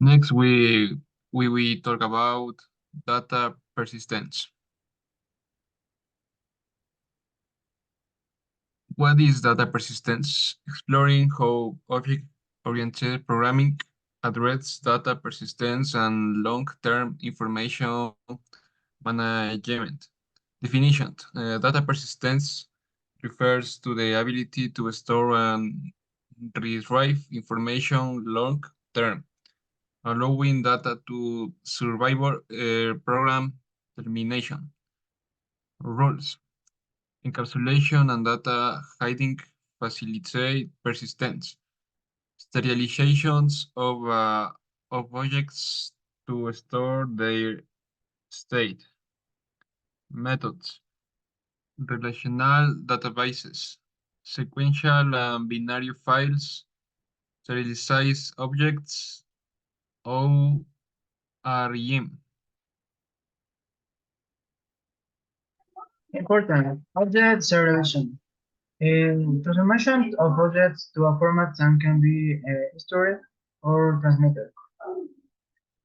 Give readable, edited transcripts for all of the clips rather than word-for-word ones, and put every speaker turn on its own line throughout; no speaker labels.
Next, we talk about data persistence. What is data persistence? Exploring how object-oriented programming addresses data persistence and long-term information management. Definition. Data persistence refers to the ability to store and retrieve information long term, allowing data to survive program termination. Rules. Encapsulation and data hiding facilitate persistence. Sterilizations of objects to store their state. Methods. Relational databases. Sequential and binary files. Serialized objects. ORM.
Important. Object serialization. Transformation of objects to a format that can be stored or transmitted.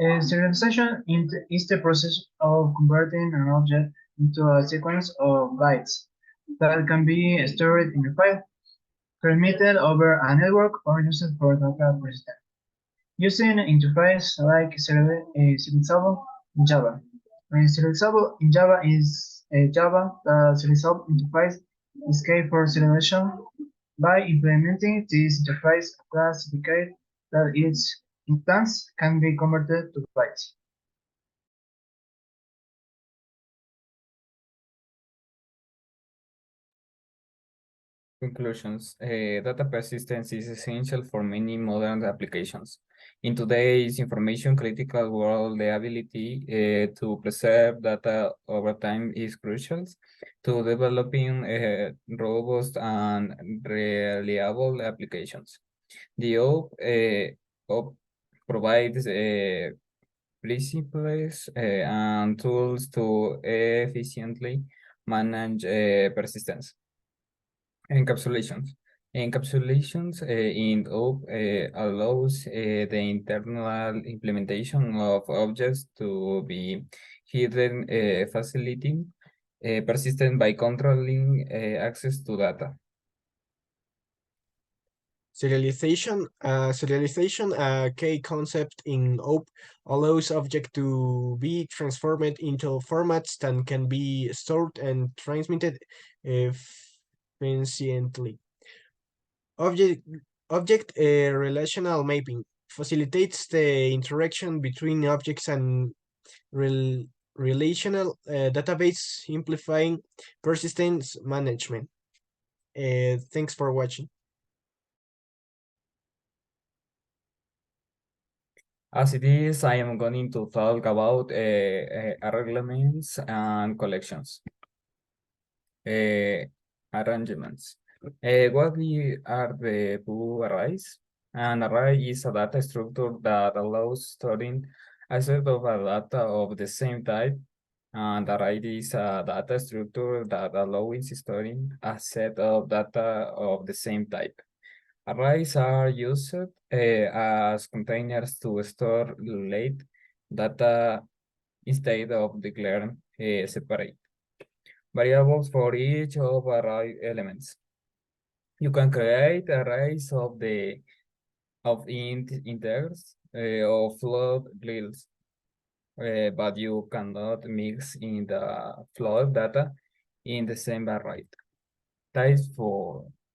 Serialization is the process of converting an object into a sequence of bytes that can be stored in a file, transmitted over a network, or used for data persistence. Using interface like serializable in Java. Serializable in Java is Java. The serializable interface is key for serialization. By implementing this interface, a class indicates that each instance can be converted to bytes.
Conclusions. Data persistence is essential for many modern applications. In today's information critical world, the ability to preserve data over time is crucial to developing robust and reliable applications. The OP provides principles and tools to efficiently manage persistence. Encapsulations. Encapsulations in OOP allows the internal implementation of objects to be hidden, facilitating persistent by controlling access to data.
Serialization, a key concept in OOP, allows objects to be transformed into formats that can be stored and transmitted efficiently. Object relational mapping facilitates the interaction between objects and relational database, simplifying persistence management. Thanks for watching.
As it is, I am going to talk about arrangements and collections. Arrangements. What are the two arrays? An array is a data structure that allows storing a set of data of the same type, and array is a data structure that allows storing a set of data of the same type. Arrays are used as containers to store late data instead of declaring separate variables for each of array elements. You can create arrays of integers or float lists, but you cannot mix in the float data in the same array. Types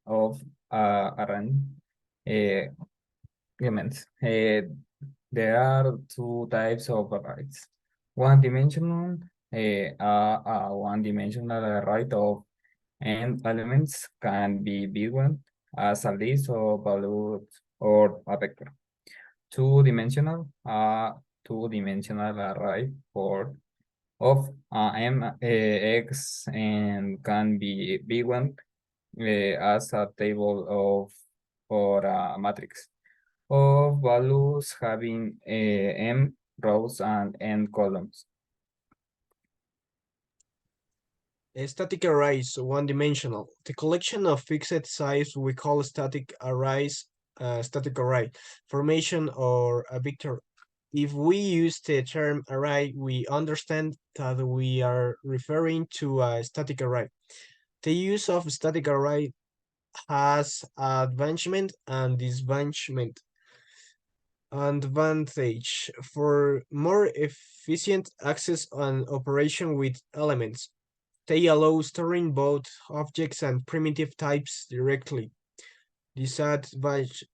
of arrangements. There are two types of arrays. One-dimensional, a one-dimensional array of n elements can be given as a list of values or a vector. Two-dimensional, a two-dimensional array of m x and can be given as a table of or a matrix of values having m rows and n columns.
Static arrays, one-dimensional. The collection of fixed size we call static arrays, static array formation or a vector If we use the term array, we understand that we are referring to a static array. The use of static array has advancement and disadvantagement. Advantage for more efficient access and operation with elements. They allow storing both objects and primitive types directly. Disadvantage.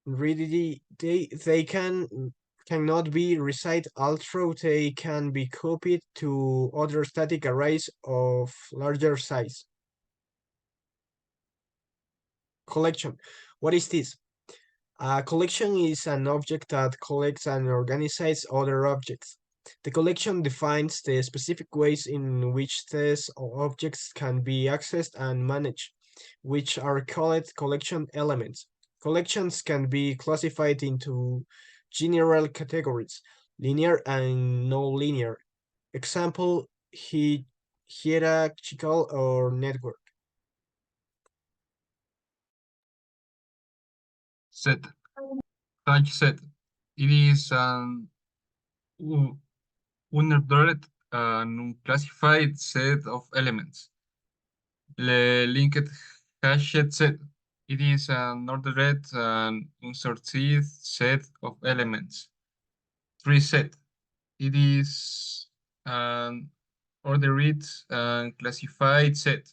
Really, they cannot be reset, although they can be copied to other static arrays of larger size. Collection. What is this? A collection is an object that collects and organizes other objects. The collection defines the specific ways in which these objects can be accessed and managed, which are called collection elements. Collections can be classified into general categories, linear and non-linear. Example, hierarchical or network.
Set. Type set. It is an unordered and unclassified set of elements. The linked hashed set. It is an ordered and unsorted set of elements. Tree set. It is an ordered and classified set.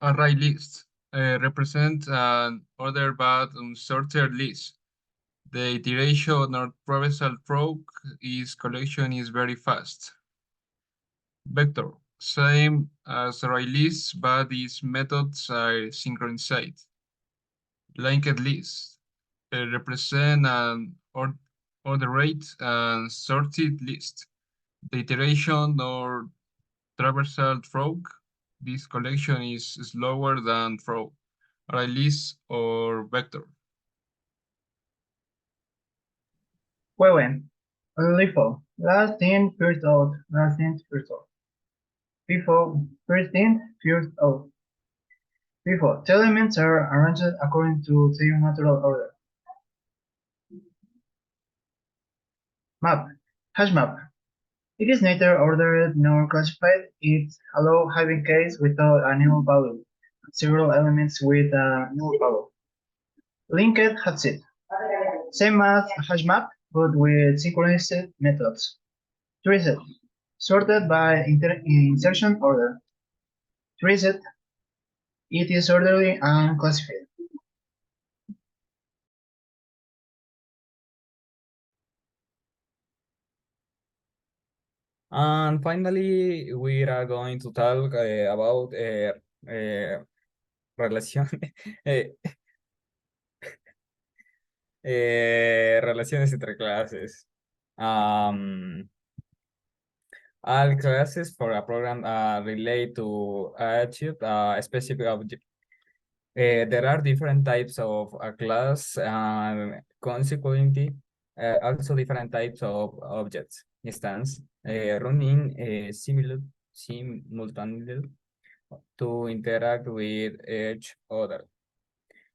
Array list represent an ordered but unsorted list. The iteration or traversal through its collection is very fast. Vector, same as array lists, but its methods are synchronized. Linked list represent an ordered and sorted list. The iteration or traversal through this collection is slower than through array list or vector.
Well, LIFO, last in, first out, last in, first out. FIFO, first in, first out. FIFO, the elements are arranged according to their natural order. Map, hash map. It is neither ordered nor classified. It allows having case without a null value, several elements with a null value. Linked hashed, same as hash map, but with synchronized methods. Traced, sorted by insertion order. Traced, it is orderly and classified.
And finally, we are going to talk about relación, eh, relaciones entre clases. All classes for a program relate to achieve a specific object. There are different types of a class and consequently also different types of objects. Instance, running simultaneously to interact with each other.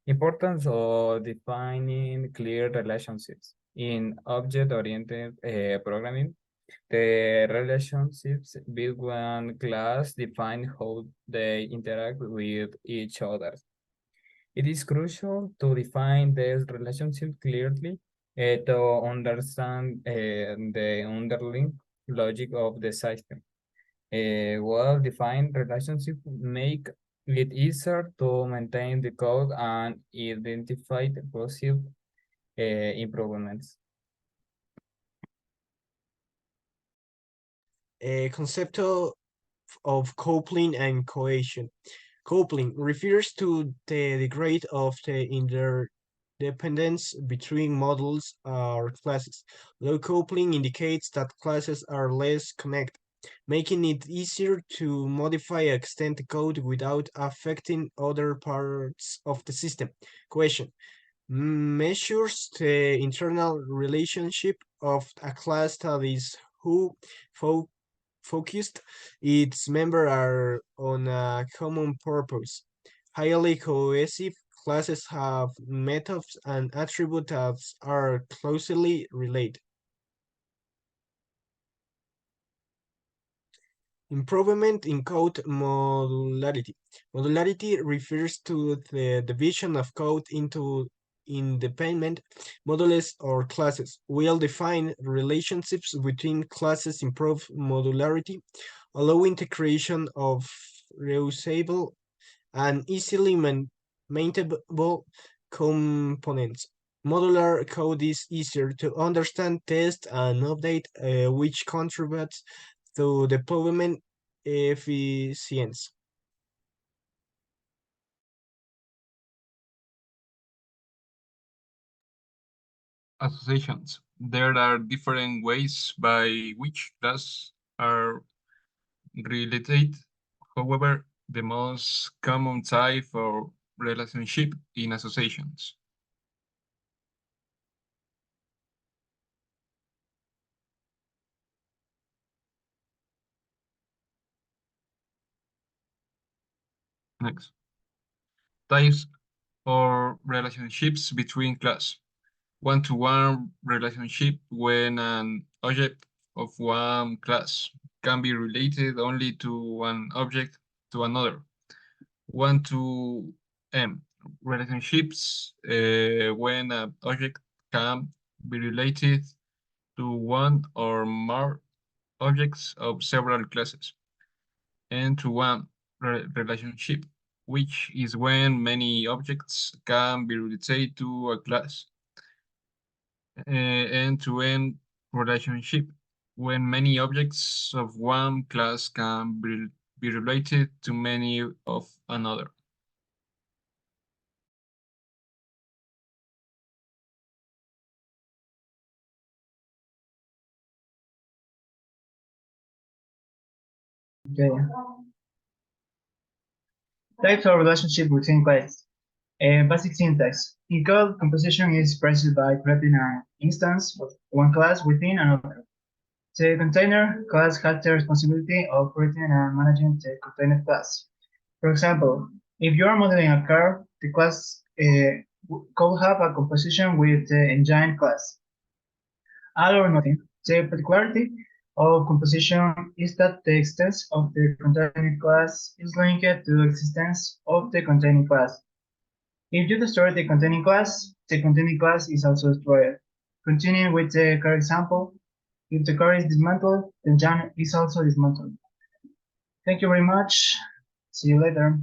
Importance of defining clear relationships. In object-oriented programming, the relationships between one class define how they interact with each other. It is crucial to define this relationship clearly to understand the underlying logic of the system. A well-defined relationship make it easier to maintain the code and identify the possible improvements.
A concept of coupling and cohesion. Coupling refers to the degree of the interdependence between modules or classes. Low coupling indicates that classes are less connected, making it easier to modify and extend the code without affecting other parts of the system. Cohesion measures the internal relationship of a class that is focused, its members are on a common purpose. Highly cohesive classes have methods and attributes that are closely related. Improvement in code modularity. Modularity refers to the division of code into independent modules or classes. Well-defined relationships between classes improve modularity, allowing the creation of reusable and easily maintainable components. Modular code is easier to understand, test, and update, which contributes to deployment efficiency.
Associations. There are different ways by which classes are related. However, the most common type of relationship in associations. Next. Types or relationships between class. One-to-one relationship when an object of one class can be related only to one object to another. One-to-m relationships when an object can be related to one or more objects of several classes. N-to-one relationship, which is when many objects can be related to a class. End-to-end relationship, when many objects of one class can be related to many of another.
Okay. Types of relationship between classes. Basic syntax. In code, composition is expressed by creating an instance of one class within another. The container class has the responsibility of creating and managing the container class. For example, if you are modeling a car, the class could have a composition with the engine class. All or nothing. The particularity of composition is that the existence of the containing class is linked to the existence of the containing class. If you destroy the containing class is also destroyed. Continuing with the car example, if the car is dismantled, the engine is also dismantled. Thank you very much. See you later.